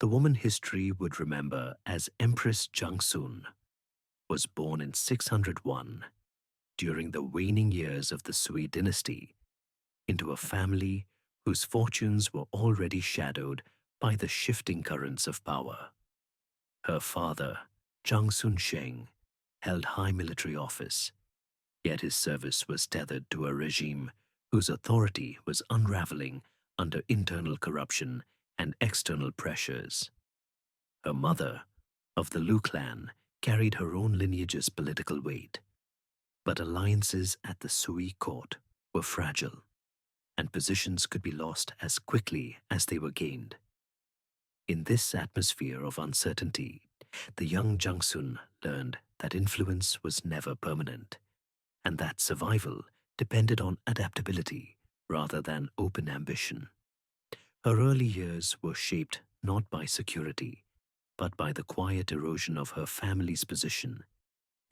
The woman history would remember as Empress Zhangsun was born in 601 during the waning years of the Sui dynasty into a family whose fortunes were already shadowed by the shifting currents of power. Her father, Zhang Sheng, held high military office, yet his service was tethered to a regime whose authority was unraveling under internal corruption and external pressures. Her mother, of the Lu clan, carried her own lineage's political weight, but alliances at the Sui court were fragile, and positions could be lost as quickly as they were gained. In this atmosphere of uncertainty, the young Jiangsun learned that influence was never permanent, and that survival depended on adaptability rather than open ambition. Her early years were shaped not by security, but by the quiet erosion of her family's position,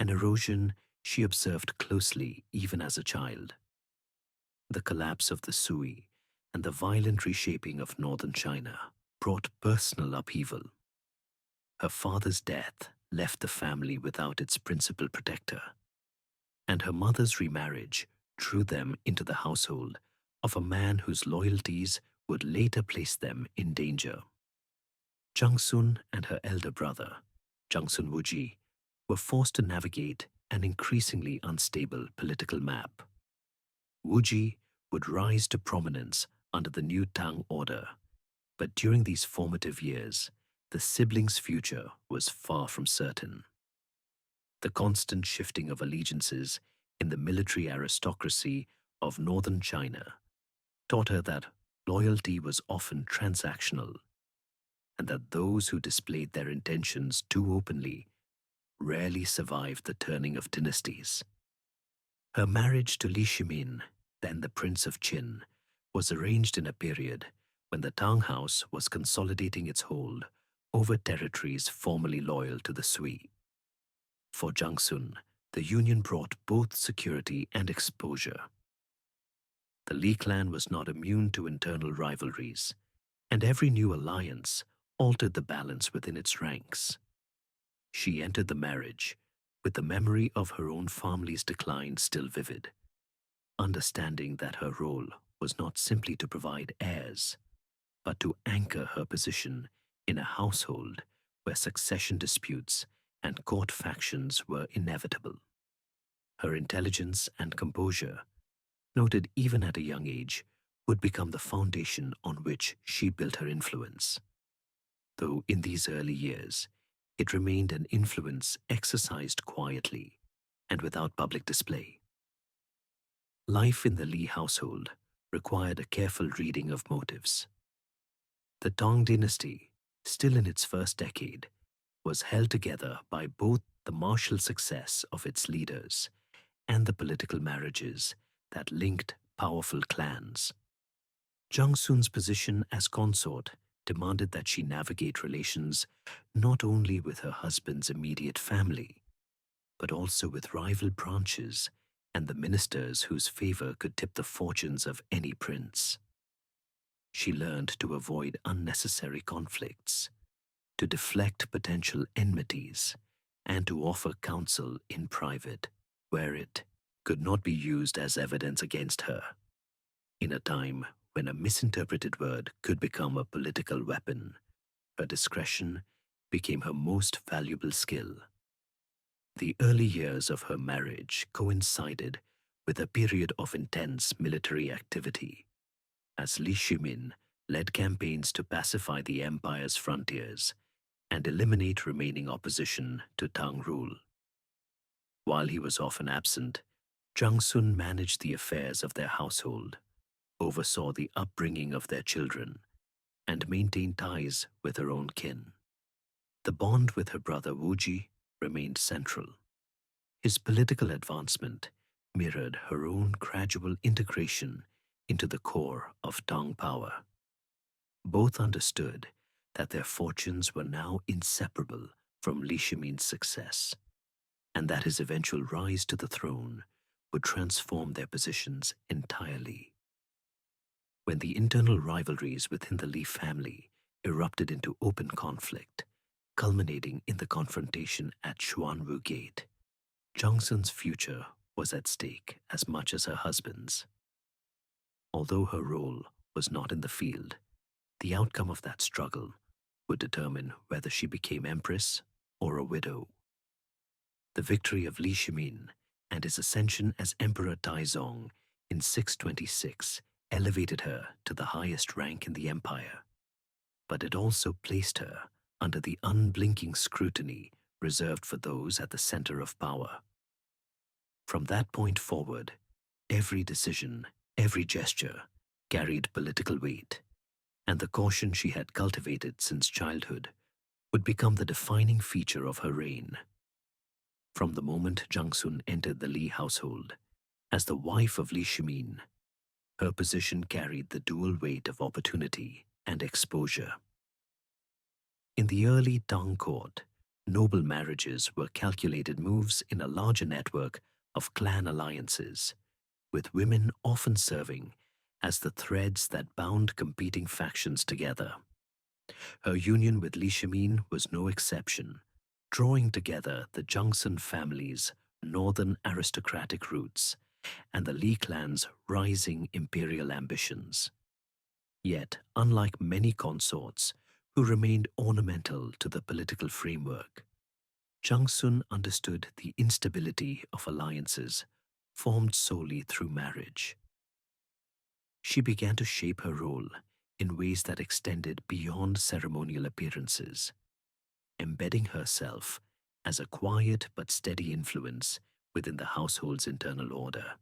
an erosion she observed closely even as a child. The collapse of the Sui and the violent reshaping of northern China brought personal upheaval. Her father's death left the family without its principal protector, and her mother's remarriage drew them into the household of a man whose loyalties would later place them in danger. Jiangsun and her elder brother, Jiangsun Wuji, were forced to navigate an increasingly unstable political map. Wuji would rise to prominence under the new Tang order, but during these formative years, the siblings' future was far from certain. The constant shifting of allegiances in the military aristocracy of northern China taught her that loyalty was often transactional, and that those who displayed their intentions too openly rarely survived the turning of dynasties. Her marriage to Li Shimin, then the Prince of Qin, was arranged in a period when the Tang house was consolidating its hold over territories formerly loyal to the Sui. For Jiangsun, the union brought both security and exposure. The Li clan was not immune to internal rivalries, and every new alliance altered the balance within its ranks. She entered the marriage with the memory of her own family's decline still vivid, understanding that her role was not simply to provide heirs, but to anchor her position in a household where succession disputes and court factions were inevitable. Her intelligence and composure, noted even at a young age, would become the foundation on which she built her influence. Though in these early years, it remained an influence exercised quietly and without public display. Life in the Li household required a careful reading of motives. The Tang Dynasty, still in its first decade, was held together by both the martial success of its leaders and the political marriages that linked powerful clans. Jiangsun's position as consort demanded that she navigate relations not only with her husband's immediate family, but also with rival branches and the ministers whose favor could tip the fortunes of any prince. She learned to avoid unnecessary conflicts, to deflect potential enmities, and to offer counsel in private, where it could not be used as evidence against her. In a time when a misinterpreted word could become a political weapon, her discretion became her most valuable skill. The early years of her marriage coincided with a period of intense military activity, as Li Shimin led campaigns to pacify the empire's frontiers and eliminate remaining opposition to Tang rule. While he was often absent, Jiangsun managed the affairs of their household, oversaw the upbringing of their children, and maintained ties with her own kin. The bond with her brother Wuji remained central. His political advancement mirrored her own gradual integration into the core of Tang power. Both understood that their fortunes were now inseparable from Li Shimin's success, and that his eventual rise to the throne would transform their positions entirely. When the internal rivalries within the Li family erupted into open conflict, culminating in the confrontation at Xuanwu Gate. Zhangsun's future was at stake as much as her husband's. Although her role was not in the field, the outcome of that struggle would determine whether she became empress or a widow. The victory of Li Shimin and his ascension as Emperor Taizong in 626 elevated her to the highest rank in the empire, but it also placed her under the unblinking scrutiny reserved for those at the center of power. From that point forward, every decision, every gesture carried political weight, and the caution she had cultivated since childhood would become the defining feature of her reign. From the moment Zhangsun entered the Li household, as the wife of Li Shimin, her position carried the dual weight of opportunity and exposure. In the early Tang court, noble marriages were calculated moves in a larger network of clan alliances, with women often serving as the threads that bound competing factions together. Her union with Li Shimin was no exception, drawing together the Zhangsun family's northern aristocratic roots and the Li clan's rising imperial ambitions. Yet, unlike many consorts who remained ornamental to the political framework, Zhangsun understood the instability of alliances formed solely through marriage. She began to shape her role in ways that extended beyond ceremonial appearances, embedding herself as a quiet but steady influence within the household's internal order.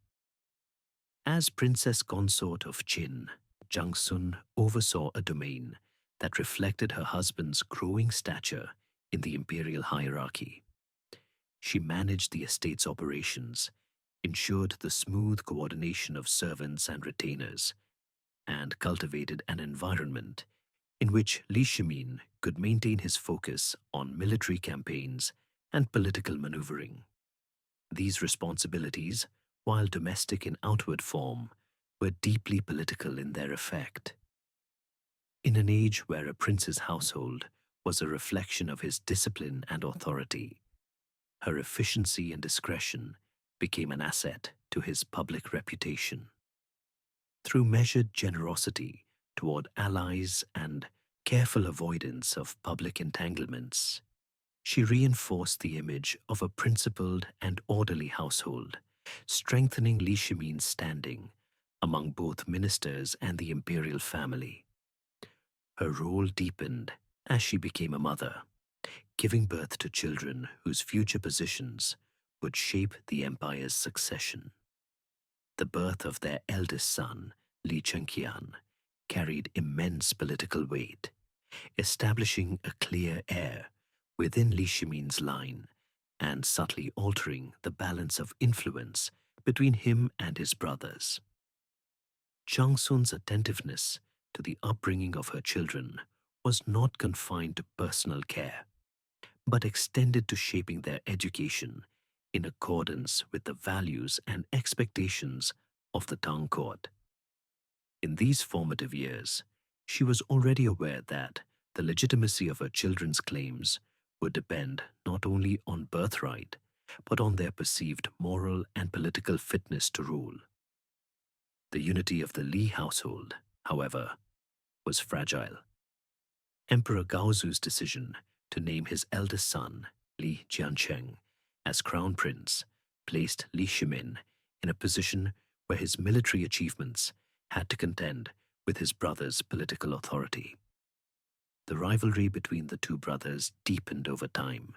As princess consort of Qin, Zhangsun oversaw a domain that reflected her husband's growing stature in the imperial hierarchy. She managed the estate's operations, ensured the smooth coordination of servants and retainers, and cultivated an environment in which Li Shimin could maintain his focus on military campaigns and political maneuvering. These responsibilities, while domestic in outward form, were deeply political in their effect. In an age where a prince's household was a reflection of his discipline and authority, her efficiency and discretion became an asset to his public reputation. Through measured generosity toward allies and careful avoidance of public entanglements, she reinforced the image of a principled and orderly household, strengthening Li Shimin's standing among both ministers and the imperial family. Her role deepened as she became a mother, giving birth to children whose future positions would shape the empire's succession. The birth of their eldest son, Li Chengqian, carried immense political weight, establishing a clear heir within Li Shimin's line and subtly altering the balance of influence between him and his brothers. Zhangsun's attentiveness to the upbringing of her children was not confined to personal care, but extended to shaping their education in accordance with the values and expectations of the Tang court. In these formative years, she was already aware that the legitimacy of her children's claims would depend not only on birthright, but on their perceived moral and political fitness to rule. The unity of the Li household, however, was fragile. Emperor Gaozu's decision to name his eldest son, Li Jiancheng, as crown prince placed Li Shimin in a position where his military achievements had to contend with his brother's political authority. The rivalry between the two brothers deepened over time,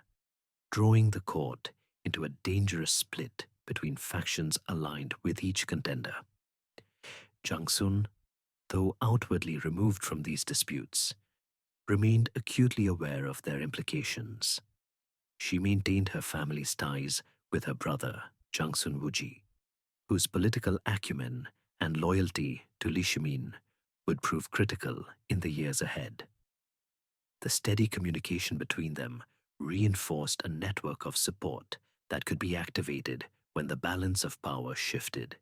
drawing the court into a dangerous split between factions aligned with each contender. Zhangsun, though outwardly removed from these disputes, remained acutely aware of their implications. She maintained her family's ties with her brother, Zhangsun Wuji, whose political acumen and loyalty to Li Shimin would prove critical in the years ahead. The steady communication between them reinforced a network of support that could be activated when the balance of power shifted.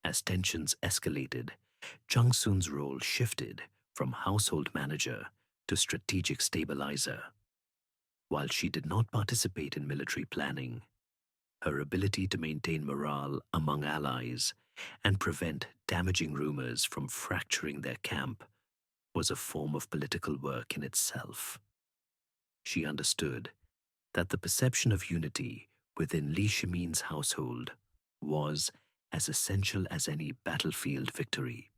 As tensions escalated, Zhangsun's role shifted from household manager to strategic stabilizer. While she did not participate in military planning, her ability to maintain morale among allies and prevent damaging rumors from fracturing their camp was a form of political work in itself. She understood that the perception of unity within Li Shimin's household was as essential as any battlefield victory.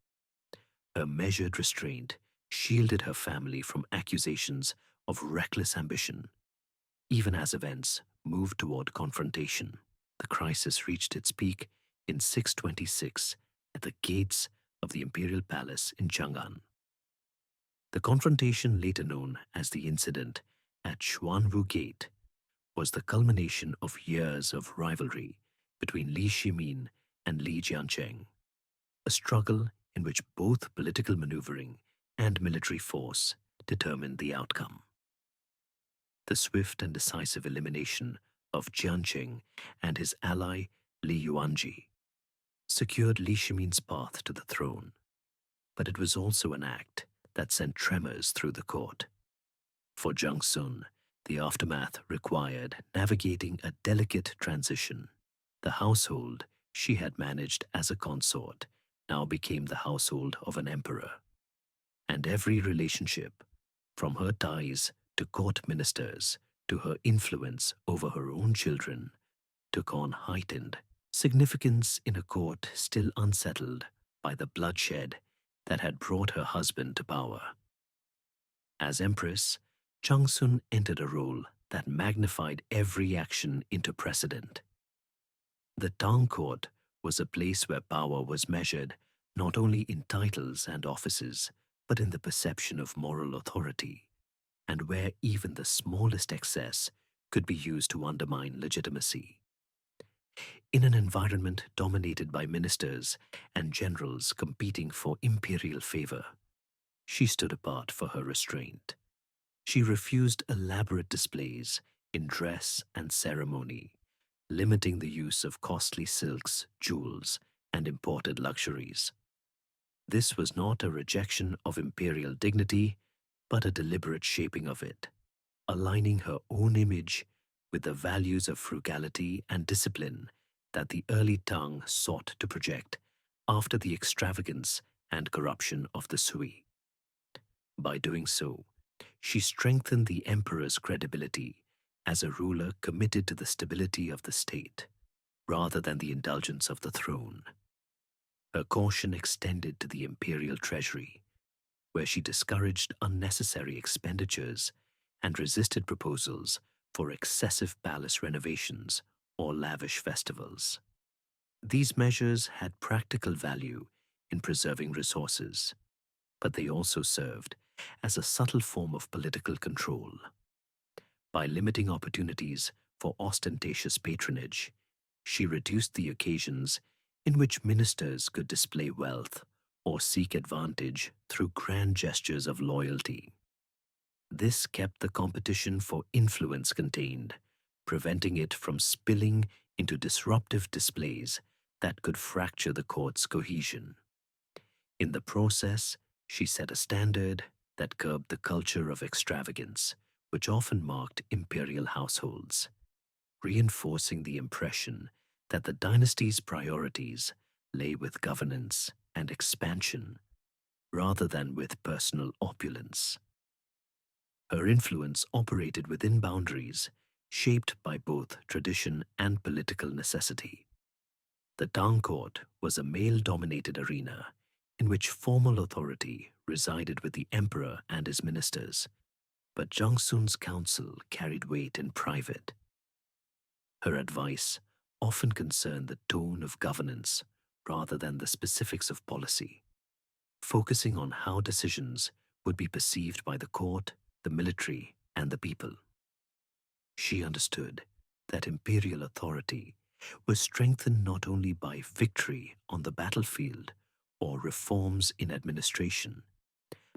Her measured restraint shielded her family from accusations of reckless ambition. Even as events moved toward confrontation, the crisis reached its peak in 626 at the gates of the imperial palace in Chang'an. The confrontation, later known as the incident at Xuanwu Gate, was the culmination of years of rivalry between Li Shimin and Li Jiancheng, a struggle in which both political maneuvering and military force determined the outcome. The swift and decisive elimination of Jiancheng and his ally Li Yuanji secured Li Shimin's path to the throne, but it was also an act that sent tremors through the court. For Zhangsun, the aftermath required navigating a delicate transition. The household she had managed as a consort now became the household of an emperor, and every relationship, from her ties to court ministers to her influence over her own children, took on heightened significance in a court still unsettled by the bloodshed that had brought her husband to power. As empress, Zhangsun entered a role that magnified every action into precedent. The Tang court was a place where power was measured not only in titles and offices, but in the perception of moral authority, and where even the smallest excess could be used to undermine legitimacy. In an environment dominated by ministers and generals competing for imperial favor, she stood apart for her restraint. She refused elaborate displays in dress and ceremony, limiting the use of costly silks, jewels, and imported luxuries. This was not a rejection of imperial dignity, but a deliberate shaping of it, aligning her own image with the values of frugality and discipline that the early Tang sought to project after the extravagance and corruption of the Sui. By doing so, she strengthened the emperor's credibility as a ruler committed to the stability of the state, rather than the indulgence of the throne. Her caution extended to the imperial treasury, where she discouraged unnecessary expenditures and resisted proposals for excessive palace renovations or lavish festivals. These measures had practical value in preserving resources, but they also served as a subtle form of political control. By limiting opportunities for ostentatious patronage, she reduced the occasions in which ministers could display wealth or seek advantage through grand gestures of loyalty. This kept the competition for influence contained, preventing it from spilling into disruptive displays that could fracture the court's cohesion. In the process, she set a standard that curbed the culture of extravagance, which often marked imperial households, reinforcing the impression that the dynasty's priorities lay with governance and expansion rather than with personal opulence. Her influence operated within boundaries shaped by both tradition and political necessity. The Tang court was a male-dominated arena in which formal authority resided with the emperor and his ministers, but Zhangsun's counsel carried weight in private. Her advice often concerned the tone of governance rather than the specifics of policy, focusing on how decisions would be perceived by the court, the military, and the people. She understood that imperial authority was strengthened not only by victory on the battlefield or reforms in administration,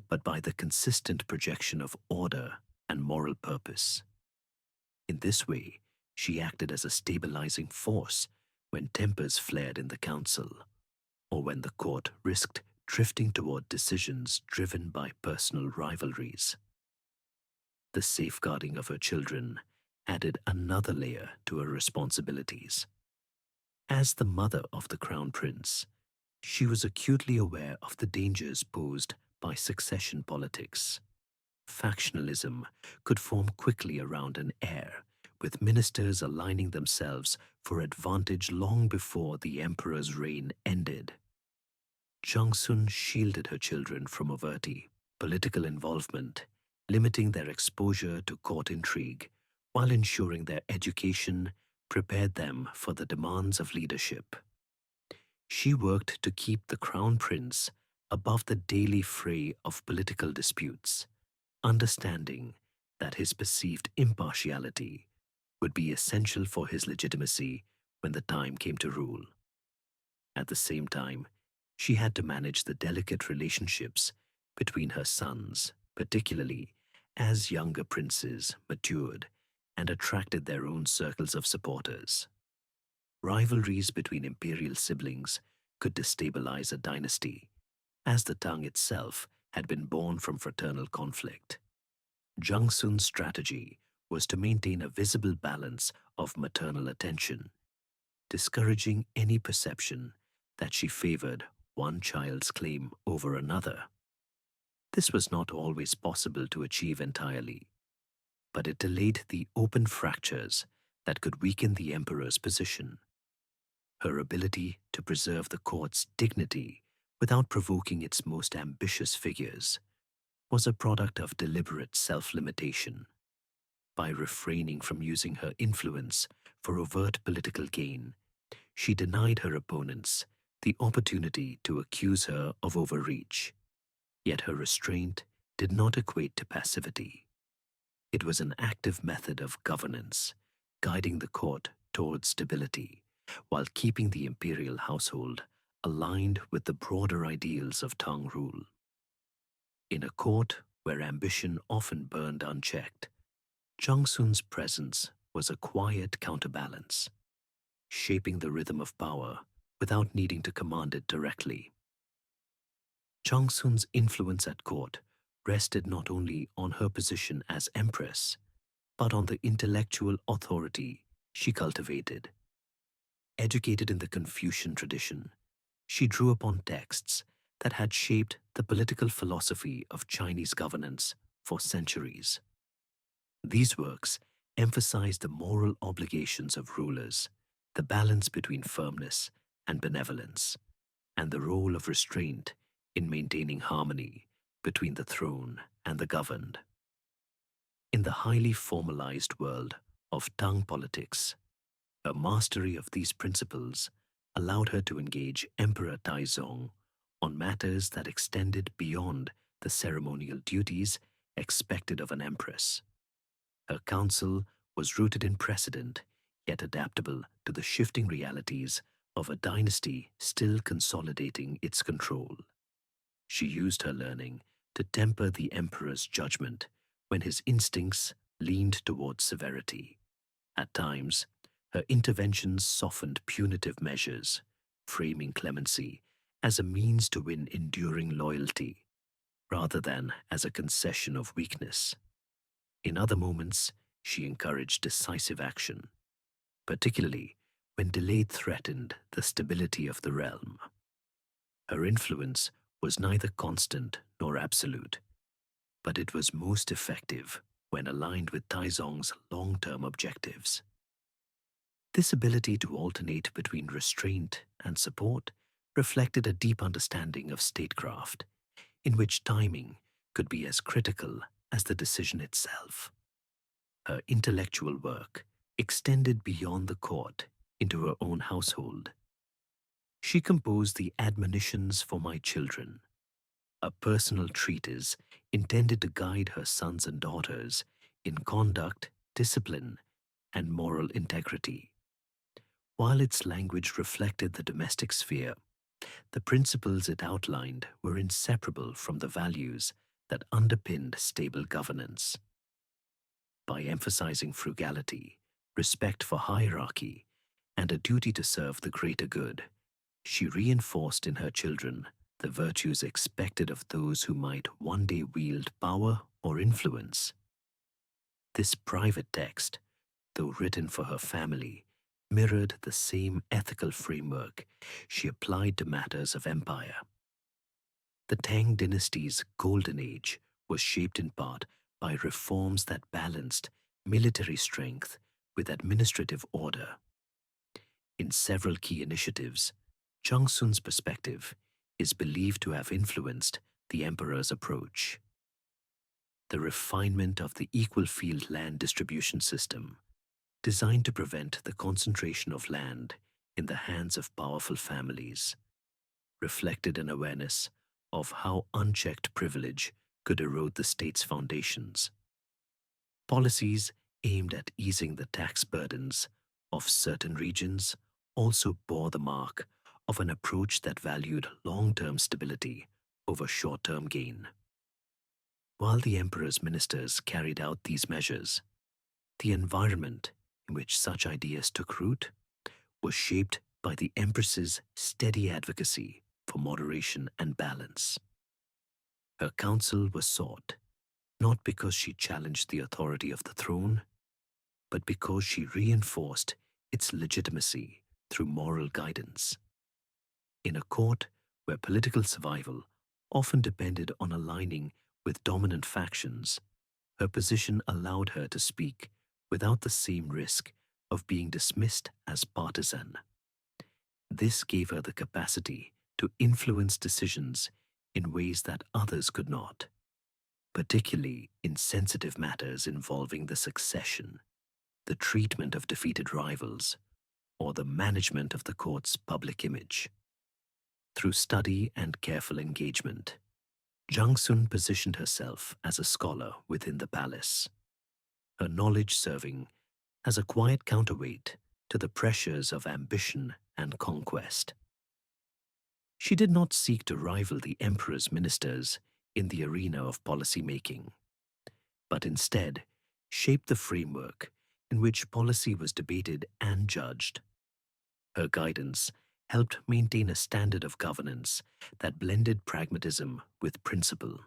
but by the consistent projection of order and moral purpose. In this way, she acted as a stabilizing force when tempers flared in the council, or when the court risked drifting toward decisions driven by personal rivalries. The safeguarding of her children added another layer to her responsibilities. As the mother of the crown prince, she was acutely aware of the dangers posed by succession politics. Factionalism could form quickly around an heir, with ministers aligning themselves for advantage long before the emperor's reign ended. Zhangsun shielded her children from overtly political involvement, limiting their exposure to court intrigue, while ensuring their education prepared them for the demands of leadership. She worked to keep the crown prince above the daily fray of political disputes, understanding that his perceived impartiality would be essential for his legitimacy when the time came to rule. At the same time, she had to manage the delicate relationships between her sons, particularly as younger princes matured and attracted their own circles of supporters. Rivalries between imperial siblings could destabilize a dynasty, as the Tang itself had been born from fraternal conflict. Zhangsun's strategy was to maintain a visible balance of maternal attention, discouraging any perception that she favored one child's claim over another. This was not always possible to achieve entirely, but it delayed the open fractures that could weaken the emperor's position. Her ability to preserve the court's dignity without provoking its most ambitious figures was a product of deliberate self-limitation. By refraining from using her influence for overt political gain, she denied her opponents the opportunity to accuse her of overreach. Yet her restraint did not equate to passivity. It was an active method of governance, guiding the court towards stability, while keeping the imperial household aligned with the broader ideals of Tang rule. In a court where ambition often burned unchecked, Zhangsun's presence was a quiet counterbalance, shaping the rhythm of power without needing to command it directly. Zhangsun's influence at court rested not only on her position as empress, but on the intellectual authority she cultivated. Educated in the Confucian tradition, she drew upon texts that had shaped the political philosophy of Chinese governance for centuries. These works emphasized the moral obligations of rulers, the balance between firmness and benevolence, and the role of restraint in maintaining harmony between the throne and the governed. In the highly formalized world of Tang politics, her mastery of these principles allowed her to engage Emperor Taizong on matters that extended beyond the ceremonial duties expected of an empress. Her counsel was rooted in precedent, yet adaptable to the shifting realities of a dynasty still consolidating its control. She used her learning to temper the emperor's judgment when his instincts leaned towards severity. At times, her interventions softened punitive measures, framing clemency as a means to win enduring loyalty, rather than as a concession of weakness. In other moments, she encouraged decisive action, particularly when delay threatened the stability of the realm. Her influence was neither constant nor absolute, but it was most effective when aligned with Taizong's long-term objectives. This ability to alternate between restraint and support reflected a deep understanding of statecraft, in which timing could be as critical as the decision itself. Her intellectual work extended beyond the court into her own household. She composed the Admonitions for My Children, a personal treatise intended to guide her sons and daughters in conduct, discipline, and moral integrity. While its language reflected the domestic sphere, the principles it outlined were inseparable from the values that underpinned stable governance. By emphasizing frugality, respect for hierarchy, and a duty to serve the greater good, she reinforced in her children the virtues expected of those who might one day wield power or influence. This private text, though written for her family, mirrored the same ethical framework she applied to matters of empire. The Tang Dynasty's golden age was shaped in part by reforms that balanced military strength with administrative order. In several key initiatives, Zhangsun's perspective is believed to have influenced the emperor's approach. The refinement of the equal field land distribution system, designed to prevent the concentration of land in the hands of powerful families, reflected an awareness of how unchecked privilege could erode the state's foundations. Policies aimed at easing the tax burdens of certain regions also bore the mark of an approach that valued long-term stability over short-term gain. While the emperor's ministers carried out these measures, the environment in which such ideas took root was shaped by the empress's steady advocacy for moderation and balance. Her counsel was sought not because she challenged the authority of the throne, but because she reinforced its legitimacy through moral guidance. In a court where political survival often depended on aligning with dominant factions, her position allowed her to speak without the same risk of being dismissed as partisan. This gave her the capacity to influence decisions in ways that others could not, particularly in sensitive matters involving the succession, the treatment of defeated rivals, or the management of the court's public image. Through study and careful engagement, Zhangsun positioned herself as a scholar within the palace, her knowledge serving as a quiet counterweight to the pressures of ambition and conquest. She did not seek to rival the emperor's ministers in the arena of policy making, but instead shaped the framework in which policy was debated and judged. Her guidance helped maintain a standard of governance that blended pragmatism with principle,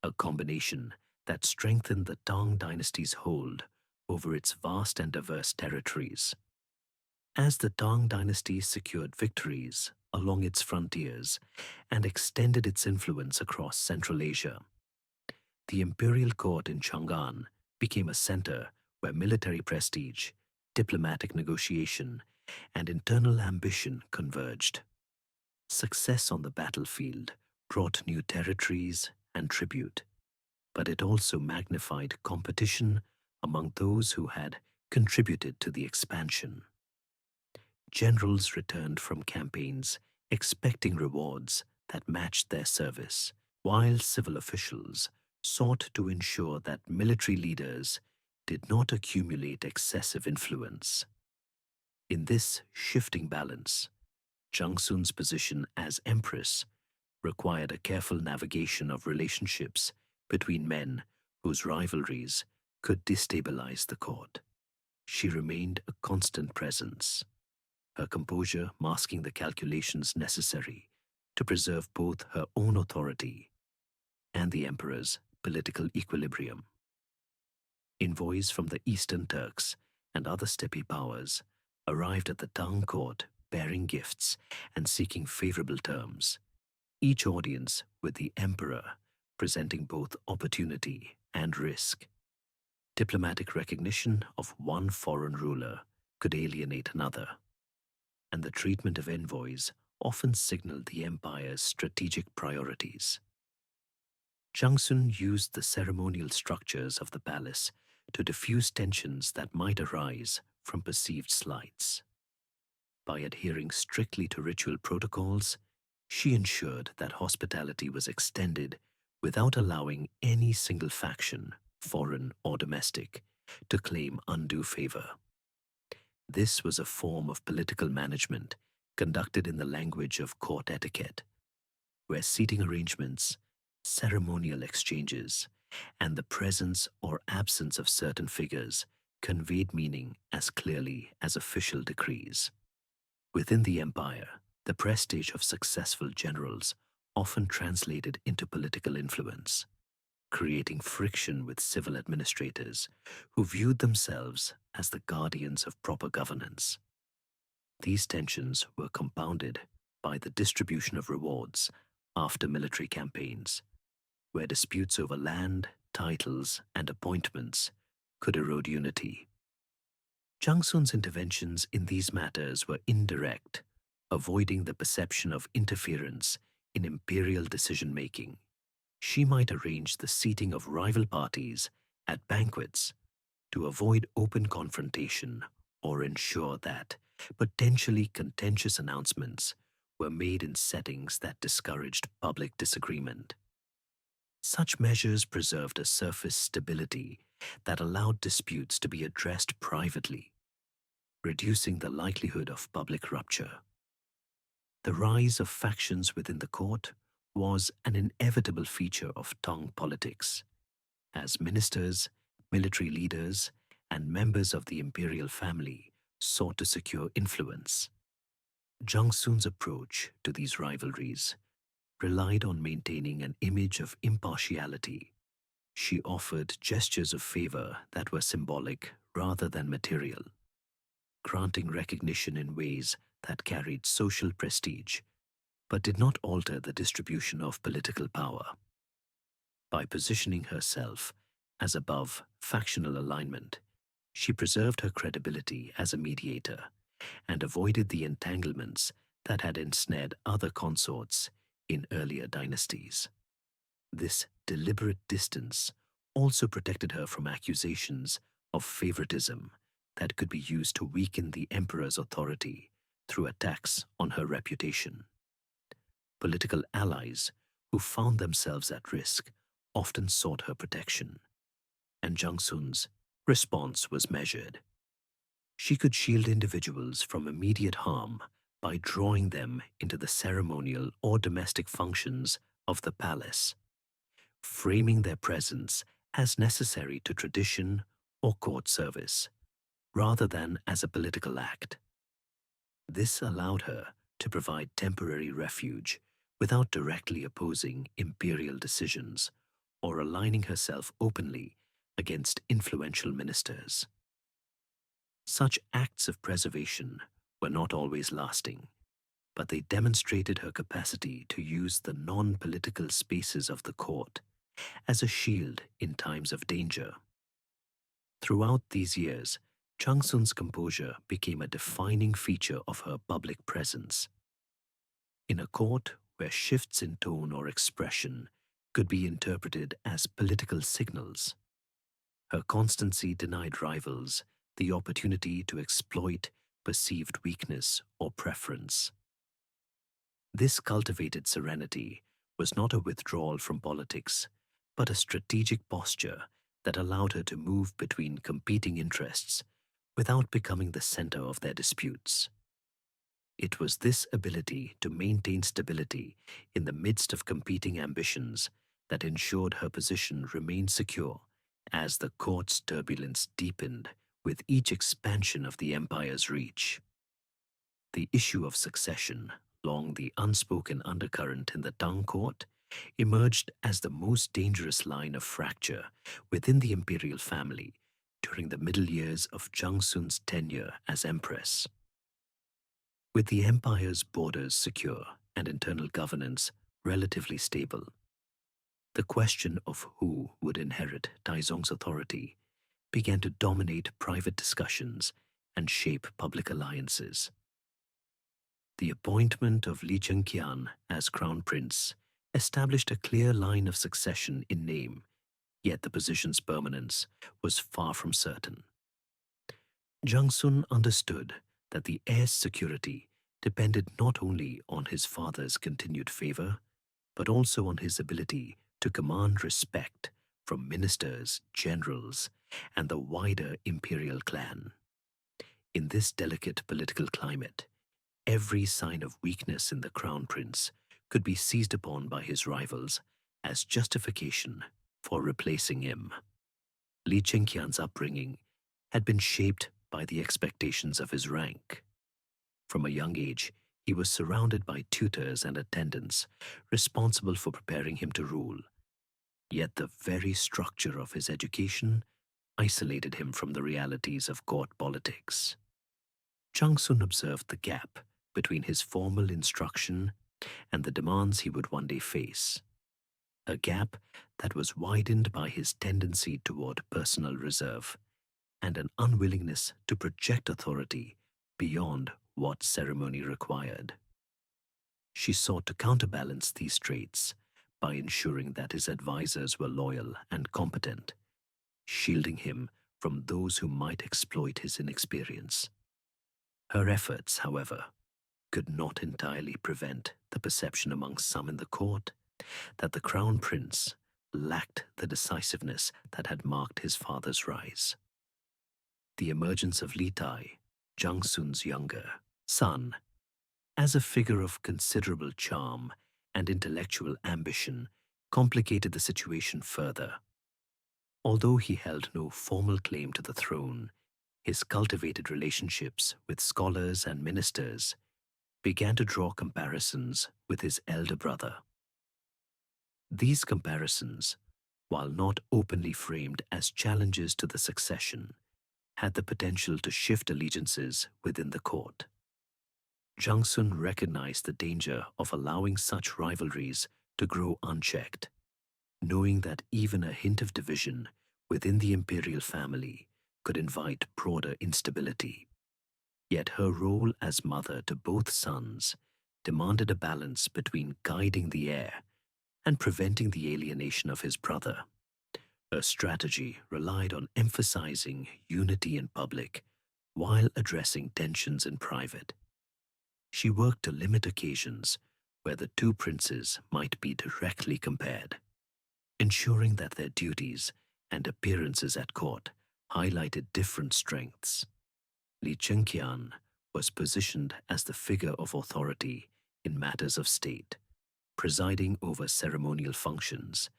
a combination that strengthened the Tang Dynasty's hold over its vast and diverse territories. As the Tang Dynasty secured victories along its frontiers and extended its influence across Central Asia, the imperial court in Chang'an became a center where military prestige, diplomatic negotiation, and internal ambition converged. Success on the battlefield brought new territories and tribute, but it also magnified competition among those who had contributed to the expansion. Generals returned from campaigns expecting rewards that matched their service, while civil officials sought to ensure that military leaders did not accumulate excessive influence. In this shifting balance, Zhangsun's position as empress required a careful navigation of relationships between men whose rivalries could destabilize the court. She remained a constant presence, her composure masking the calculations necessary to preserve both her own authority and the emperor's political equilibrium. Envoys from the Eastern Turks and other steppe powers arrived at the Tang court bearing gifts and seeking favorable terms, each audience with the emperor presenting both opportunity and risk. Diplomatic recognition of one foreign ruler could alienate another, and the treatment of envoys often signaled the empire's strategic priorities. Zhangsun used the ceremonial structures of the palace to diffuse tensions that might arise from perceived slights. By adhering strictly to ritual protocols, she ensured that hospitality was extended without allowing any single faction, foreign or domestic, to claim undue favor. This was a form of political management conducted in the language of court etiquette, where seating arrangements, ceremonial exchanges, and the presence or absence of certain figures conveyed meaning as clearly as official decrees. Within the empire, the prestige of successful generals often translated into political influence, creating friction with civil administrators who viewed themselves as the guardians of proper governance. These tensions were compounded by the distribution of rewards after military campaigns, where disputes over land, titles, and appointments could erode unity. Zhangsun's interventions in these matters were indirect, avoiding the perception of interference in imperial decision-making. She might arrange the seating of rival parties at banquets to avoid open confrontation or ensure that potentially contentious announcements were made in settings that discouraged public disagreement. Such measures preserved a surface stability that allowed disputes to be addressed privately, reducing the likelihood of public rupture. The rise of factions within the court was an inevitable feature of Tang politics, as ministers, military leaders, and members of the imperial family sought to secure influence. Zhangsun's approach to these rivalries relied on maintaining an image of impartiality. She offered gestures of favor that were symbolic rather than material, granting recognition in ways that carried social prestige but did not alter the distribution of political power. By positioning herself as above factional alignment, she preserved her credibility as a mediator and avoided the entanglements that had ensnared other consorts in earlier dynasties. This deliberate distance also protected her from accusations of favoritism that could be used to weaken the emperor's authority through attacks on her reputation. Political allies who found themselves at risk often sought her protection, and Zhangsun's response was measured. She could shield individuals from immediate harm by drawing them into the ceremonial or domestic functions of the palace, framing their presence as necessary to tradition or court service, rather than as a political act. This allowed her to provide temporary refuge without directly opposing imperial decisions or aligning herself openly against influential ministers. Such acts of preservation were not always lasting, but they demonstrated her capacity to use the non-political spaces of the court as a shield in times of danger. Throughout these years, Zhangsun's composure became a defining feature of her public presence. In a court where shifts in tone or expression could be interpreted as political signals, her constancy denied rivals the opportunity to exploit perceived weakness or preference. This cultivated serenity was not a withdrawal from politics, but a strategic posture that allowed her to move between competing interests without becoming the center of their disputes. It was this ability to maintain stability in the midst of competing ambitions that ensured her position remained secure as the court's turbulence deepened with each expansion of the empire's reach. The issue of succession, long the unspoken undercurrent in the Tang court, emerged as the most dangerous line of fracture within the imperial family during the middle years of Zhangsun's tenure as empress. With the empire's borders secure and internal governance relatively stable, the question of who would inherit Taizong's authority began to dominate private discussions and shape public alliances. The appointment of Li Zhengqian as crown prince established a clear line of succession in name, yet the position's permanence was far from certain. Zhangsun understood that the heir's security depended not only on his father's continued favor, but also on his ability to command respect from ministers, generals, and the wider imperial clan. In this delicate political climate, every sign of weakness in the crown prince could be seized upon by his rivals as justification for replacing him. Li Zhengqian's upbringing had been shaped by the expectations of his rank. From a young age, He was surrounded by tutors and attendants responsible for preparing him to rule, yet the very structure of his education isolated him from the realities of court politics. Zhangsun observed the gap between his formal instruction and the demands he would one day face, a gap that was widened by his tendency toward personal reserve and an unwillingness to project authority beyond what ceremony required. She sought to counterbalance these traits by ensuring that his advisors were loyal and competent, shielding him from those who might exploit his inexperience. Her efforts, however, could not entirely prevent the perception among some in the court that the crown prince lacked the decisiveness that had marked his father's rise. The emergence of Li Tai, Zhangsun's younger son, as a figure of considerable charm and intellectual ambition complicated the situation further. Although he held no formal claim to the throne, his cultivated relationships with scholars and ministers began to draw comparisons with his elder brother. These comparisons, while not openly framed as challenges to the succession, had the potential to shift allegiances within the court. Zhangsun recognized the danger of allowing such rivalries to grow unchecked, knowing that even a hint of division within the imperial family could invite broader instability. Yet her role as mother to both sons demanded a balance between guiding the heir and preventing the alienation of his brother. Her strategy relied on emphasizing unity in public while addressing tensions in private. She worked to limit occasions where the two princes might be directly compared, ensuring that their duties and appearances at court highlighted different strengths. Li Chengqian was positioned as the figure of authority in matters of state, presiding over ceremonial functions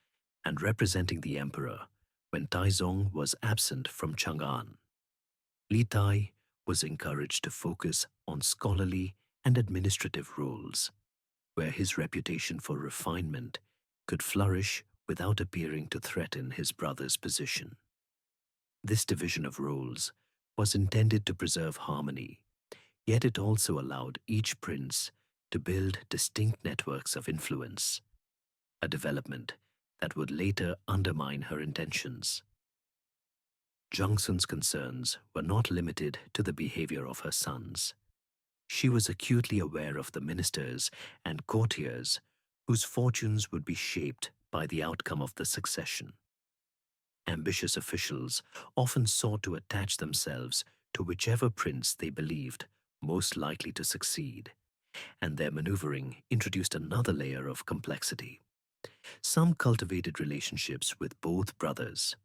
and representing the emperor when Taizong was absent from Chang'an. Li Tai was encouraged to focus on scholarly and administrative roles, where his reputation for refinement could flourish without appearing to threaten his brother's position. This division of roles was intended to preserve harmony, yet it also allowed each prince to build distinct networks of influence, a development that would later undermine her intentions. Zhangsun's concerns were not limited to the behavior of her sons. She was acutely aware of the ministers and courtiers whose fortunes would be shaped by the outcome of the succession. Ambitious officials often sought to attach themselves to whichever prince they believed most likely to succeed, and their maneuvering introduced another layer of complexity. Some cultivated relationships with both brothers,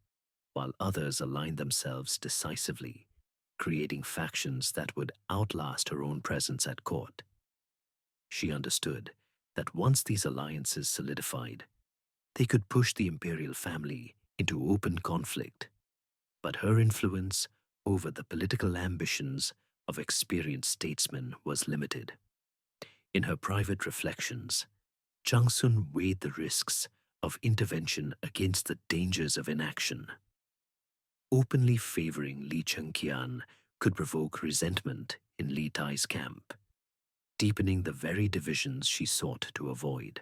while others aligned themselves decisively, creating factions that would outlast her own presence at court. She understood that once these alliances solidified, they could push the imperial family into open conflict, but her influence over the political ambitions of experienced statesmen was limited. In her private reflections, Zhangsun weighed the risks of intervention against the dangers of inaction. Openly favoring Li Chengqian could provoke resentment in Li Tai's camp, deepening the very divisions she sought to avoid.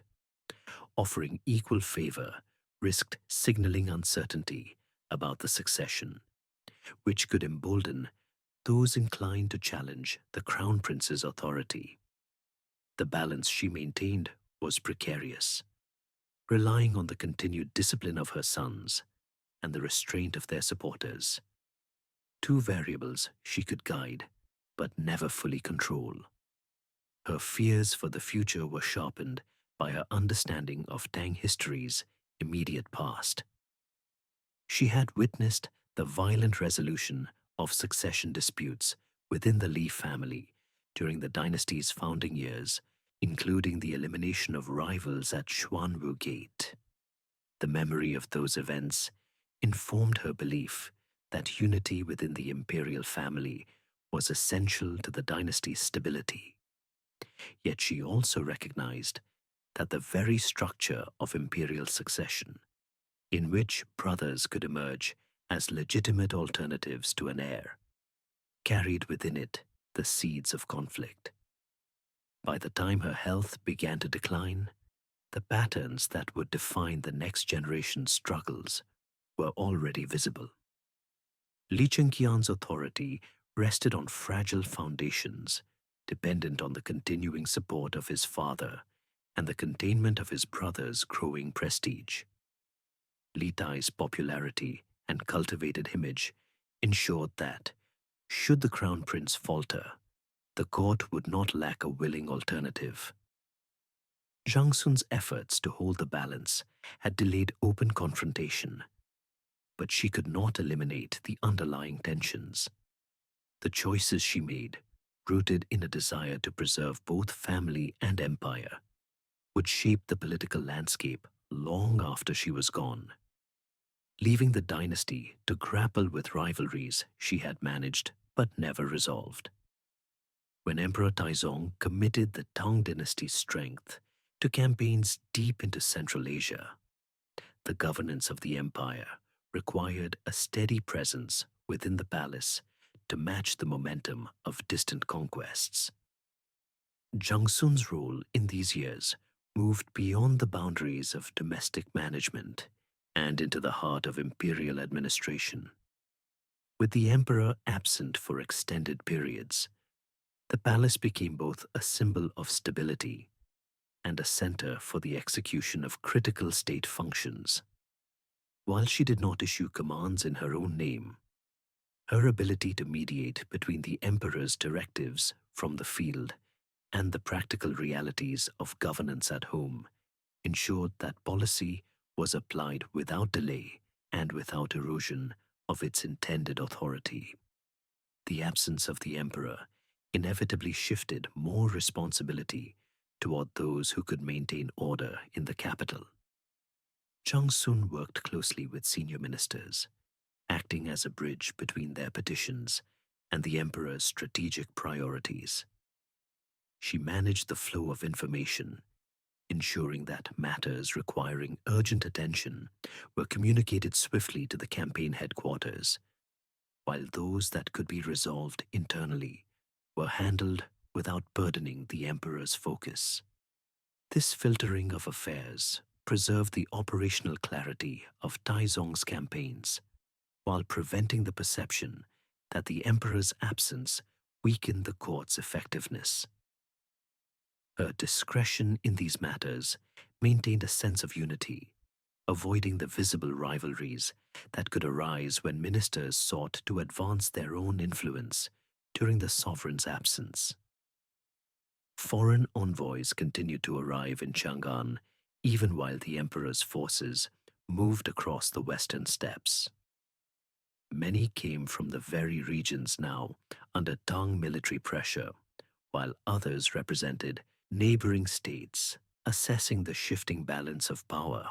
Offering equal favor risked signaling uncertainty about the succession, which could embolden those inclined to challenge the crown prince's authority. The balance she maintained was precarious, relying on the continued discipline of her sons and the restraint of their supporters. Two variables she could guide, but never fully control. Her fears for the future were sharpened by her understanding of Tang history's immediate past. She had witnessed the violent resolution of succession disputes within the Li family during the dynasty's founding years, including the elimination of rivals at Xuanwu Gate. The memory of those events informed her belief that unity within the imperial family was essential to the dynasty's stability. Yet she also recognized that the very structure of imperial succession, in which brothers could emerge as legitimate alternatives to an heir, carried within it the seeds of conflict. By the time her health began to decline, the patterns that would define the next generation's struggles were already visible. Li Chengqian's authority rested on fragile foundations, dependent on the continuing support of his father and the containment of his brother's growing prestige. Li Tai's popularity and cultivated image ensured that, should the crown prince falter, the court would not lack a willing alternative. Zhangsun's efforts to hold the balance had delayed open confrontation, but she could not eliminate the underlying tensions. The choices she made, rooted in a desire to preserve both family and empire, would shape the political landscape long after she was gone, leaving the dynasty to grapple with rivalries she had managed but never resolved. When Emperor Taizong committed the Tang Dynasty's strength to campaigns deep into Central Asia, the governance of the empire required a steady presence within the palace to match the momentum of distant conquests. Zhangsun's role in these years moved beyond the boundaries of domestic management and into the heart of imperial administration. With the emperor absent for extended periods, the palace became both a symbol of stability and a center for the execution of critical state functions. While she did not issue commands in her own name, her ability to mediate between the emperor's directives from the field and the practical realities of governance at home ensured that policy was applied without delay and without erosion of its intended authority. The absence of the emperor inevitably shifted more responsibility toward those who could maintain order in the capital. Zhangsun worked closely with senior ministers, acting as a bridge between their petitions and the emperor's strategic priorities. She managed the flow of information, ensuring that matters requiring urgent attention were communicated swiftly to the campaign headquarters, while those that could be resolved internally were handled without burdening the emperor's focus. This filtering of affairs preserved the operational clarity of Taizong's campaigns, while preventing the perception that the emperor's absence weakened the court's effectiveness. Her discretion in these matters maintained a sense of unity, avoiding the visible rivalries that could arise when ministers sought to advance their own influence during the sovereign's absence. Foreign envoys continued to arrive in Chang'an even while the emperor's forces moved across the western steppes. Many came from the very regions now under Tang military pressure, while others represented neighboring states assessing the shifting balance of power.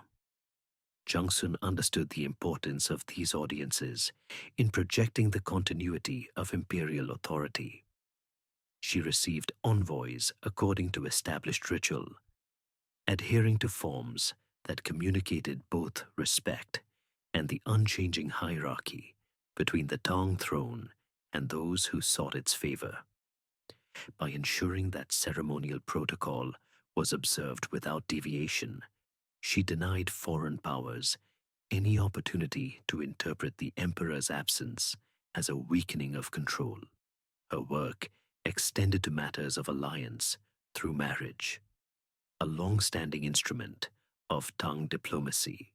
Zhangsun understood the importance of these audiences in projecting the continuity of imperial authority. She received envoys according to established ritual, adhering to forms that communicated both respect and the unchanging hierarchy between the Tang throne and those who sought its favor. By ensuring that ceremonial protocol was observed without deviation, she denied foreign powers any opportunity to interpret the emperor's absence as a weakening of control. Her work extended to matters of alliance through marriage, a long-standing instrument of Tang diplomacy.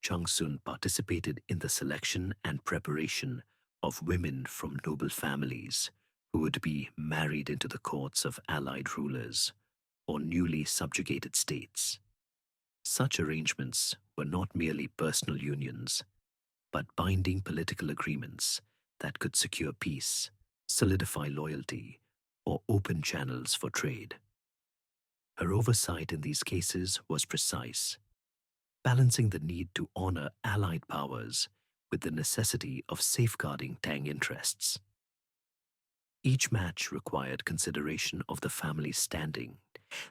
Zhangsun participated in the selection and preparation of women from noble families who would be married into the courts of allied rulers or newly subjugated states. Such arrangements were not merely personal unions, but binding political agreements that could secure peace, solidify loyalty, or open channels for trade. Her oversight in these cases was precise, balancing the need to honor allied powers with the necessity of safeguarding Tang interests. Each match required consideration of the family's standing,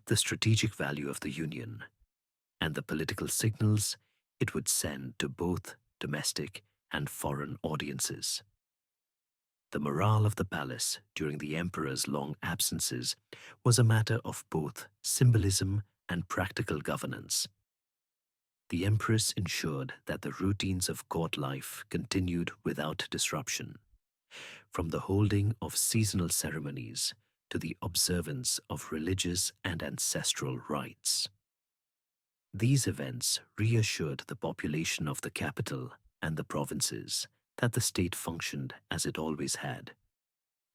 the strategic value of the union, and the political signals it would send to both domestic and foreign audiences. The morale of the palace during the emperor's long absences was a matter of both symbolism and practical governance. The empress ensured that the routines of court life continued without disruption, from the holding of seasonal ceremonies to the observance of religious and ancestral rites. These events reassured the population of the capital and the provinces that the state functioned as it always had,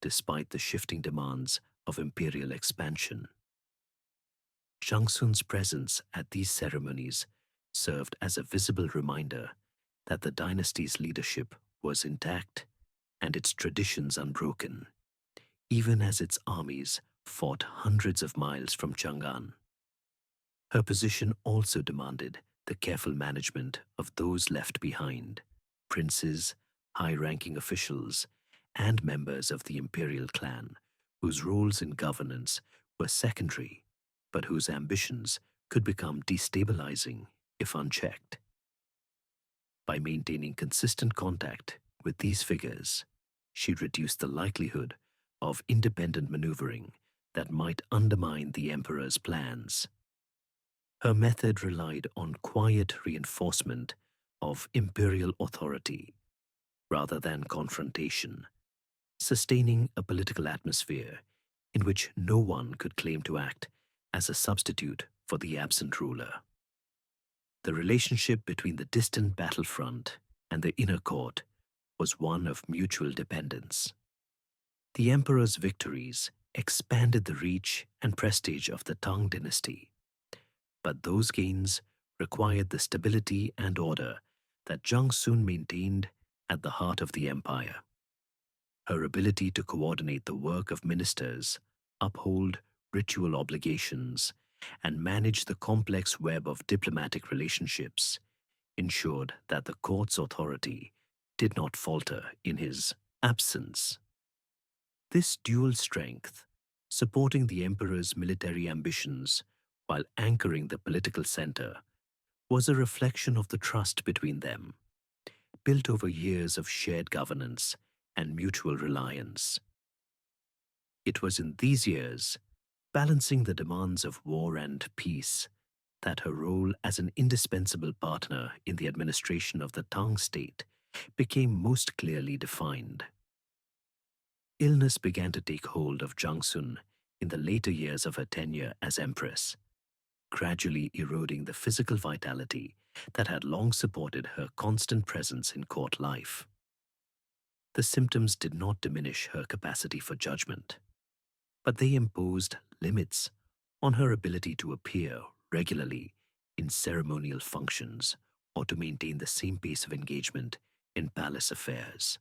despite the shifting demands of imperial expansion. Zhangsun's presence at these ceremonies served as a visible reminder that the dynasty's leadership was intact and its traditions unbroken, even as its armies fought hundreds of miles from Chang'an. Her position also demanded the careful management of those left behind: princes, high-ranking officials, and members of the imperial clan, whose roles in governance were secondary, but whose ambitions could become destabilizing if unchecked. By maintaining consistent contact with these figures, she reduced the likelihood of independent maneuvering that might undermine the emperor's plans. Her method relied on quiet reinforcement of imperial authority rather than confrontation, sustaining a political atmosphere in which no one could claim to act as a substitute for the absent ruler. The relationship between the distant battlefront and the inner court was one of mutual dependence. The emperor's victories expanded the reach and prestige of the Tang Dynasty, but those gains required the stability and order that Zhangsun maintained at the heart of the empire. Her ability to coordinate the work of ministers, uphold ritual obligations, and manage the complex web of diplomatic relationships ensured that the court's authority did not falter in his absence. This dual strength, supporting the emperor's military ambitions while anchoring the political center, was a reflection of the trust between them, built over years of shared governance and mutual reliance. It was in these years, balancing the demands of war and peace, that her role as an indispensable partner in the administration of the Tang state became most clearly defined. Illness began to take hold of Zhangsun in the later years of her tenure as empress, gradually eroding the physical vitality that had long supported her constant presence in court life. The symptoms did not diminish her capacity for judgment, but they imposed limits on her ability to appear regularly in ceremonial functions or to maintain the same pace of engagement in palace affairs.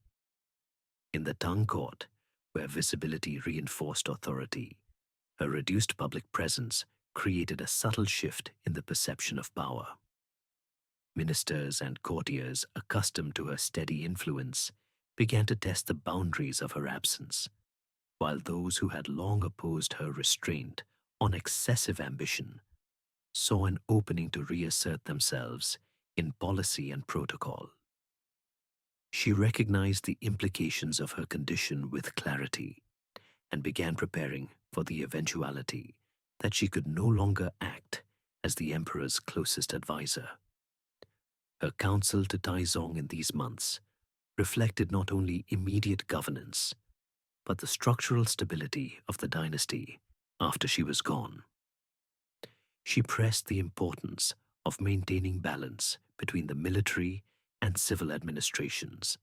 In the Tang court, where visibility reinforced authority, her reduced public presence created a subtle shift in the perception of power. Ministers and courtiers accustomed to her steady influence began to test the boundaries of her absence, while those who had long opposed her restraint on excessive ambition saw an opening to reassert themselves in policy and protocol. She recognized the implications of her condition with clarity and began preparing for the eventuality that she could no longer act as the emperor's closest advisor. Her counsel to Taizong in these months reflected not only immediate governance, but the structural stability of the dynasty after she was gone. She pressed the importance of maintaining balance between the military and civil administrations,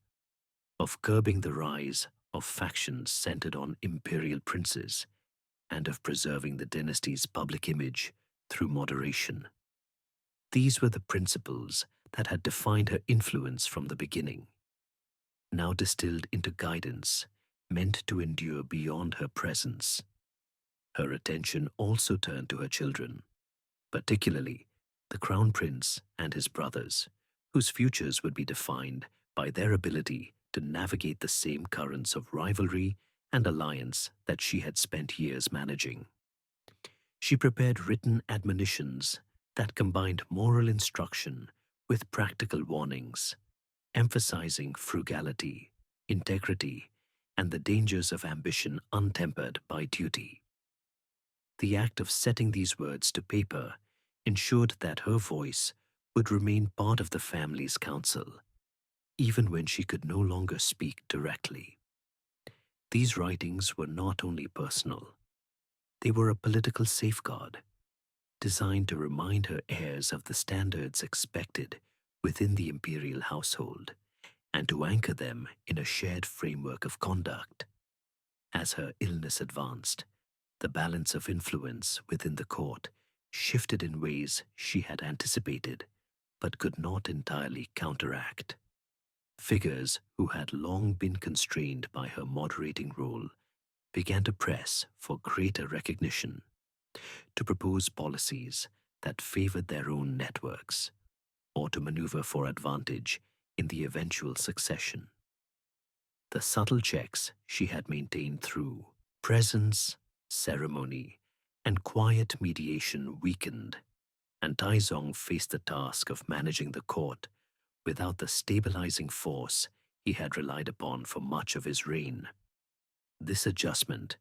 of curbing the rise of factions centered on imperial princes, and of preserving the dynasty's public image through moderation. These were the principles that had defined her influence from the beginning, now distilled into guidance meant to endure beyond her presence. Her attention also turned to her children, particularly the crown prince and his brothers, whose futures would be defined by their ability to navigate the same currents of rivalry and alliance that she had spent years managing. She prepared written admonitions that combined moral instruction with practical warnings, emphasizing frugality, integrity, and the dangers of ambition untempered by duty. The act of setting these words to paper ensured that her voice would remain part of the family's council, even when she could no longer speak directly. These writings were not only personal, they were a political safeguard designed to remind her heirs of the standards expected within the imperial household and to anchor them in a shared framework of conduct. As her illness advanced, the balance of influence within the court shifted in ways she had anticipated but could not entirely counteract. Figures who had long been constrained by her moderating role began to press for greater recognition, to propose policies that favored their own networks, or to maneuver for advantage in the eventual succession. The subtle checks she had maintained through presence, ceremony, and quiet mediation weakened, and Taizong faced the task of managing the court without the stabilizing force he had relied upon for much of his reign. This adjustment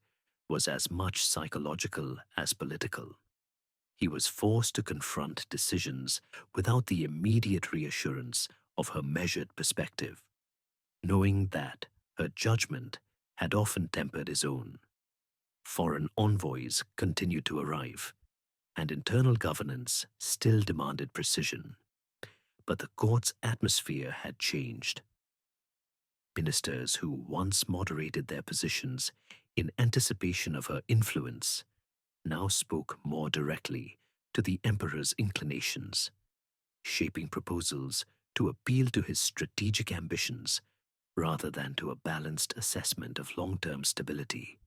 was as much psychological as political. He was forced to confront decisions without the immediate reassurance of her measured perspective, knowing that her judgment had often tempered his own. Foreign envoys continued to arrive, and internal governance still demanded precision. But the court's atmosphere had changed. Ministers who once moderated their positions in anticipation of her influence now spoke more directly to the emperor's inclinations, shaping proposals to appeal to his strategic ambitions rather than to a balanced assessment of long-term stability.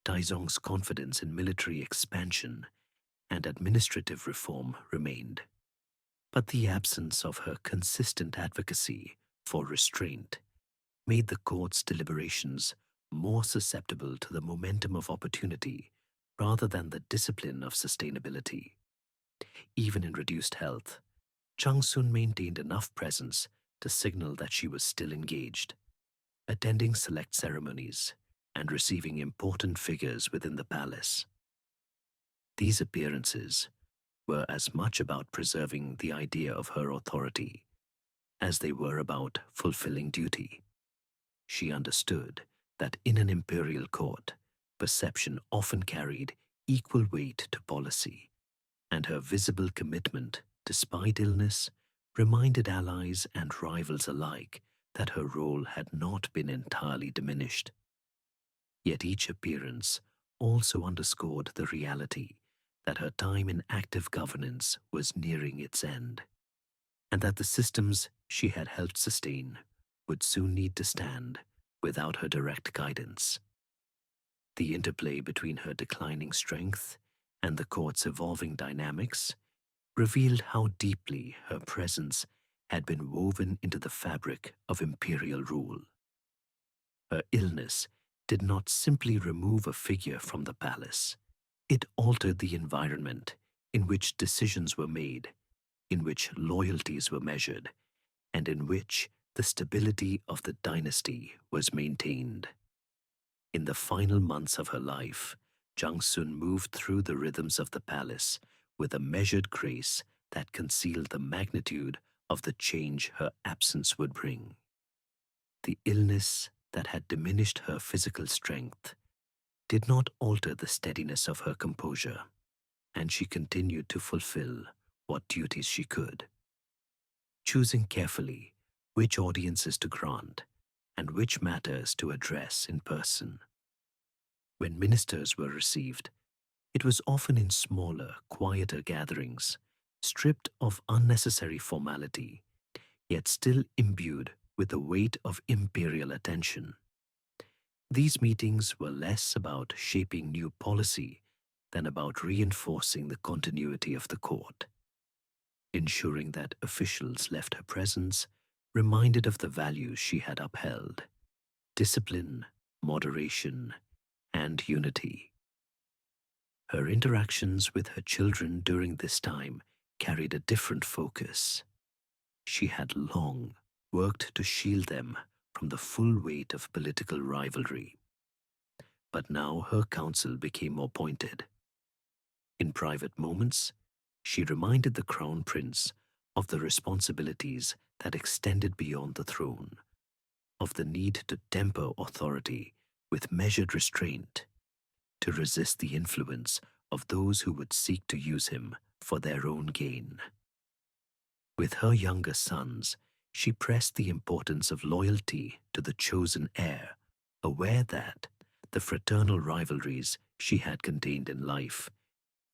Taizong's confidence in military expansion and administrative reform remained, but the absence of her consistent advocacy for restraint made the court's deliberations more susceptible to the momentum of opportunity rather than the discipline of sustainability. Even in reduced health, Zhangsun maintained enough presence to signal that she was still engaged, attending select ceremonies and receiving important figures within the palace. These appearances were as much about preserving the idea of her authority as they were about fulfilling duty. She understood that in an imperial court, perception often carried equal weight to policy, and her visible commitment, despite illness, reminded allies and rivals alike that her role had not been entirely diminished. Yet each appearance also underscored the reality that her time in active governance was nearing its end, and that the systems she had helped sustain would soon need to stand without her direct guidance. The interplay between her declining strength and the court's evolving dynamics revealed how deeply her presence had been woven into the fabric of imperial rule. Her illness did not simply remove a figure from the palace. It altered the environment in which decisions were made, in which loyalties were measured, and in which the stability of the dynasty was maintained. In the final months of her life, Zhangsun moved through the rhythms of the palace with a measured grace that concealed the magnitude of the change her absence would bring. The illness that had diminished her physical strength did not alter the steadiness of her composure, and she continued to fulfill what duties she could, choosing carefully which audiences to grant and which matters to address in person. When ministers were received, it was often in smaller, quieter gatherings, stripped of unnecessary formality, yet still imbued with the weight of imperial attention. These meetings were less about shaping new policy than about reinforcing the continuity of the court, ensuring that officials left her presence reminded of the values she had upheld: discipline, moderation, and unity. Her interactions with her children during this time carried a different focus. She had long worked to shield them from the full weight of political rivalry. But now her counsel became more pointed. In private moments, she reminded the crown prince of the responsibilities that extended beyond the throne, of the need to temper authority with measured restraint, to resist the influence of those who would seek to use him for their own gain. With her younger sons, she pressed the importance of loyalty to the chosen heir, aware that the fraternal rivalries she had contained in life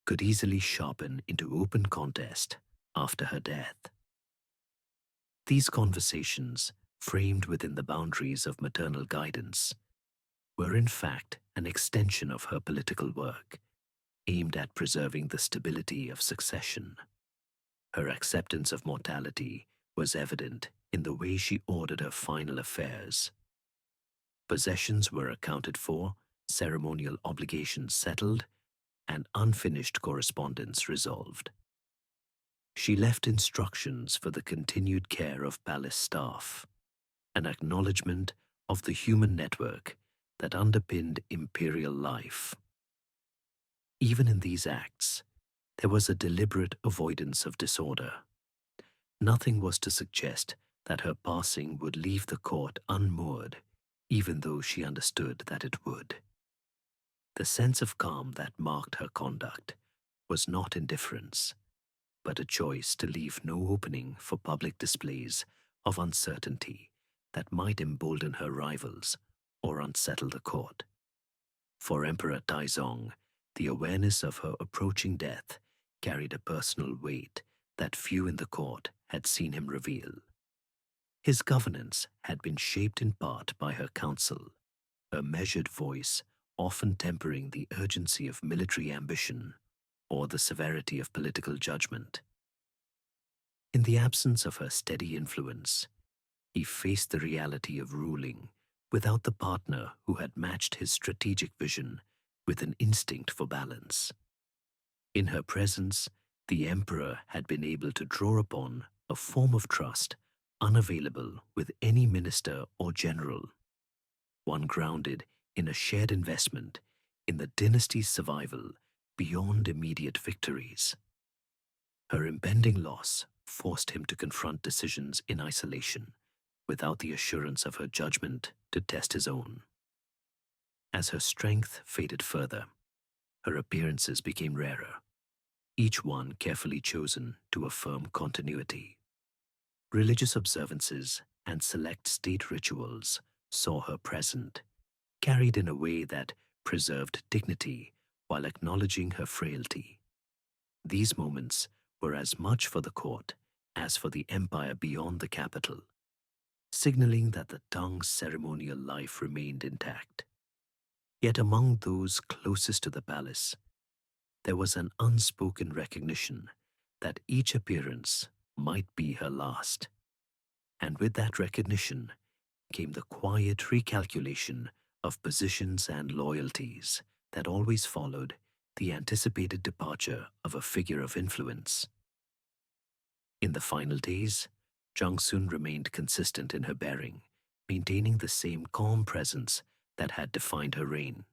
could easily sharpen into open contest after her death. These conversations, framed within the boundaries of maternal guidance, were in fact an extension of her political work, aimed at preserving the stability of succession. Her acceptance of mortality was evident in the way she ordered her final affairs. Possessions were accounted for, ceremonial obligations settled, and unfinished correspondence resolved. She left instructions for the continued care of palace staff, an acknowledgement of the human network that underpinned imperial life. Even in these acts, there was a deliberate avoidance of disorder. Nothing was to suggest that her passing would leave the court unmoored, even though she understood that it would. The sense of calm that marked her conduct was not indifference, but a choice to leave no opening for public displays of uncertainty that might embolden her rivals or unsettle the court. For Emperor Taizong, the awareness of her approaching death carried a personal weight that few in the court had seen him reveal. His governance had been shaped in part by her counsel, her measured voice often tempering the urgency of military ambition or the severity of political judgment. In the absence of her steady influence, he faced the reality of ruling without the partner who had matched his strategic vision with an instinct for balance. In her presence, the emperor had been able to draw upon a form of trust unavailable with any minister or general, one grounded in a shared investment in the dynasty's survival beyond immediate victories. Her impending loss forced him to confront decisions in isolation, without the assurance of her judgment to test his own. As her strength faded further, her appearances became rarer, each one carefully chosen to affirm continuity. Religious observances and select state rituals saw her present, carried in a way that preserved dignity while acknowledging her frailty. These moments were as much for the court as for the empire beyond the capital, signaling that the Tang's ceremonial life remained intact. Yet among those closest to the palace, there was an unspoken recognition that each appearance might be her last. And with that recognition came the quiet recalculation of positions and loyalties that always followed the anticipated departure of a figure of influence. In the final days, Zhangsun remained consistent in her bearing, maintaining the same calm presence that had defined her reign.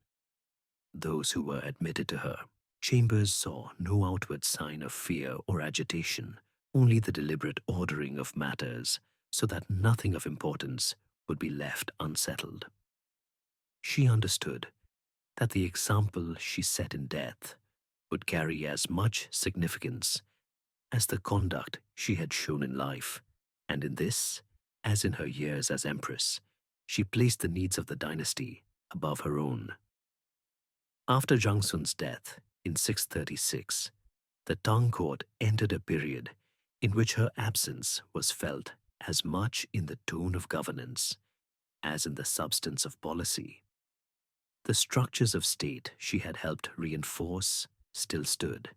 Those who were admitted to her chambers saw no outward sign of fear or agitation, only the deliberate ordering of matters so that nothing of importance would be left unsettled. She understood that the example she set in death would carry as much significance as the conduct she had shown in life, and in this, as in her years as empress, she placed the needs of the dynasty above her own. After Zhangsun's death in 636, the Tang court entered a period in which her absence was felt as much in the tone of governance as in the substance of policy. The structures of state she had helped reinforce still stood,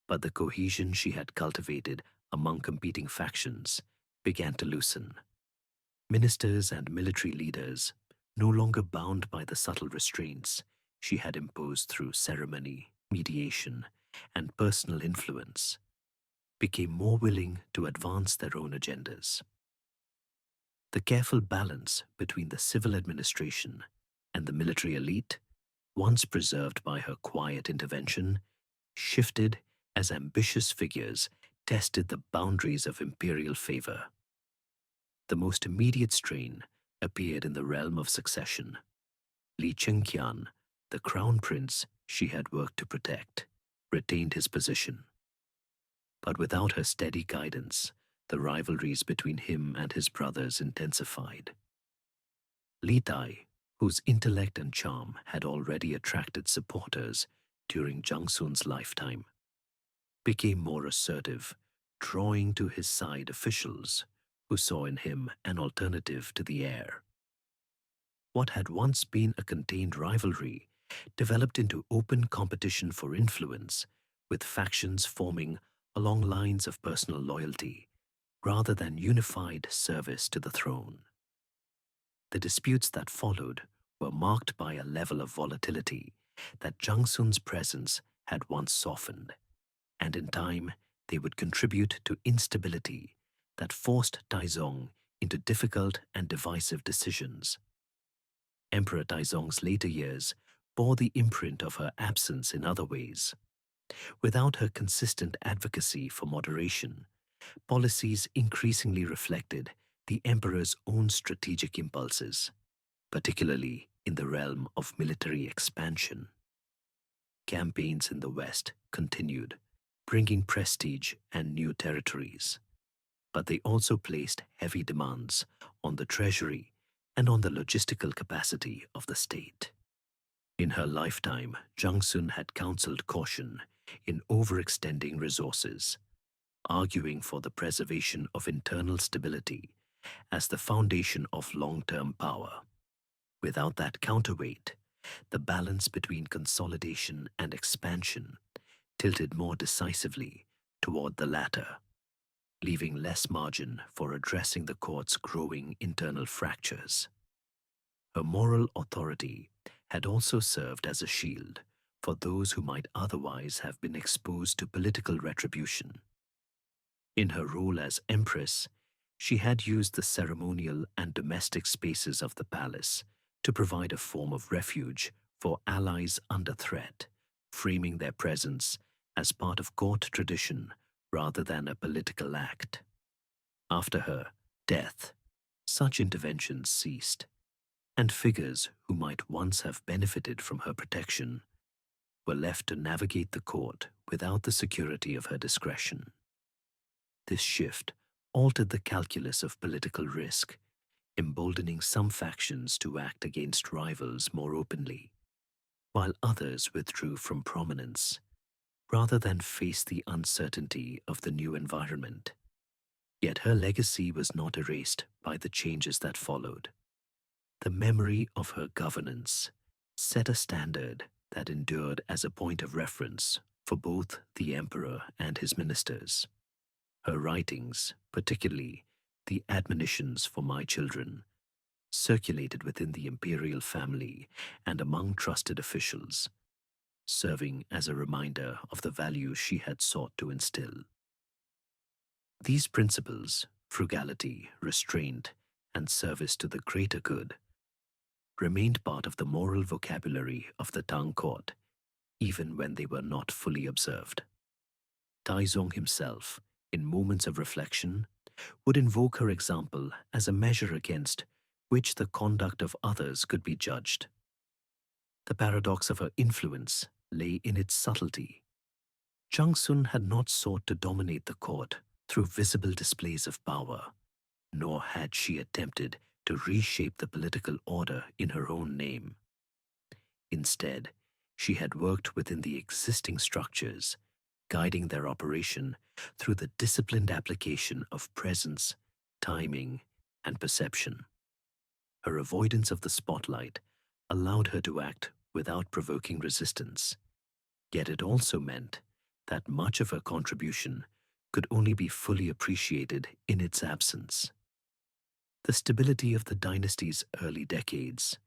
but the cohesion she had cultivated among competing factions began to loosen. Ministers and military leaders no longer bound by the subtle restraints she had imposed through ceremony, mediation, and personal influence, became more willing to advance their own agendas. The careful balance between the civil administration and the military elite, once preserved by her quiet intervention, shifted as ambitious figures tested the boundaries of imperial favor. The most immediate strain appeared in the realm of succession. Li Chengqian, the crown prince she had worked to protect, retained his position. But without her steady guidance, the rivalries between him and his brothers intensified. Li Tai, whose intellect and charm had already attracted supporters during Zhangsun's lifetime, became more assertive, drawing to his side officials who saw in him an alternative to the heir. What had once been a contained rivalry developed into open competition for influence, with factions forming along lines of personal loyalty rather than unified service to the throne. The disputes that followed were marked by a level of volatility that Zhangsun's presence had once softened, and in time they would contribute to instability that forced Taizong into difficult and divisive decisions. Emperor Taizong's later years bore the imprint of her absence in other ways. Without her consistent advocacy for moderation, policies increasingly reflected the emperor's own strategic impulses, particularly in the realm of military expansion. Campaigns in the West continued, bringing prestige and new territories, but they also placed heavy demands on the treasury and on the logistical capacity of the state. In her lifetime, Zhangsun had counseled caution in overextending resources, arguing for the preservation of internal stability as the foundation of long-term power. Without that counterweight, the balance between consolidation and expansion tilted more decisively toward the latter, leaving less margin for addressing the court's growing internal fractures. Her moral authority had also served as a shield for those who might otherwise have been exposed to political retribution. In her role as empress, she had used the ceremonial and domestic spaces of the palace to provide a form of refuge for allies under threat, framing their presence as part of court tradition rather than a political act. After her death, such interventions ceased, and figures who might once have benefited from her protection were left to navigate the court without the security of her discretion. This shift altered the calculus of political risk, emboldening some factions to act against rivals more openly, while others withdrew from prominence rather than face the uncertainty of the new environment. Yet her legacy was not erased by the changes that followed. The memory of her governance set a standard that endured as a point of reference for both the emperor and his ministers. Her writings, particularly the admonitions for my children, circulated within the imperial family and among trusted officials, serving as a reminder of the values she had sought to instill. These principles, frugality, restraint, and service to the greater good, remained part of the moral vocabulary of the Tang court, even when they were not fully observed. Taizong himself, in moments of reflection, would invoke her example as a measure against which the conduct of others could be judged. The paradox of her influence lay in its subtlety. Zhangsun had not sought to dominate the court through visible displays of power, nor had she attempted to reshape the political order in her own name. Instead, she had worked within the existing structures, guiding their operation through the disciplined application of presence, timing, and perception. Her avoidance of the spotlight allowed her to act without provoking resistance, yet it also meant that much of her contribution could only be fully appreciated in its absence. The stability of the dynasty's early decades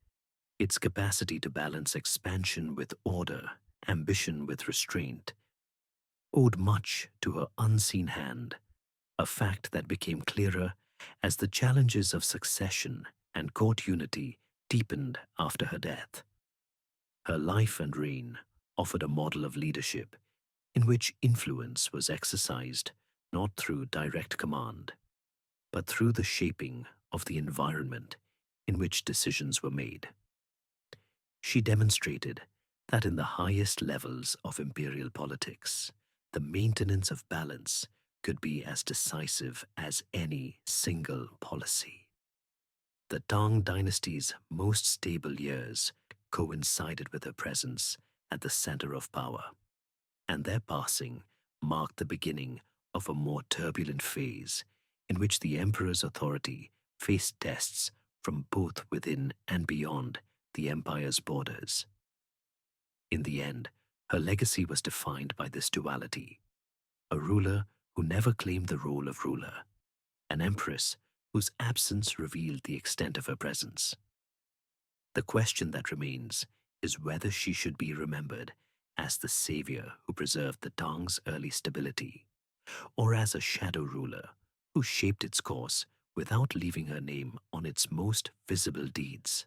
Its capacity to balance expansion with order, ambition with restraint, owed much to her unseen hand, a fact that became clearer as the challenges of succession and court unity deepened after her death. Her life and reign offered a model of leadership in which influence was exercised not through direct command, but through the shaping of the environment in which decisions were made. She demonstrated that in the highest levels of imperial politics, the maintenance of balance could be as decisive as any single policy. The Tang Dynasty's most stable years coincided with her presence at the center of power, and their passing marked the beginning of a more turbulent phase in which the emperor's authority faced tests from both within and beyond the empire's borders. In the end, her legacy was defined by this duality: a ruler who never claimed the role of ruler, an empress whose absence revealed the extent of her presence. The question that remains is whether she should be remembered as the savior who preserved the Tang's early stability, or as a shadow ruler who shaped its course without leaving her name on its most visible deeds.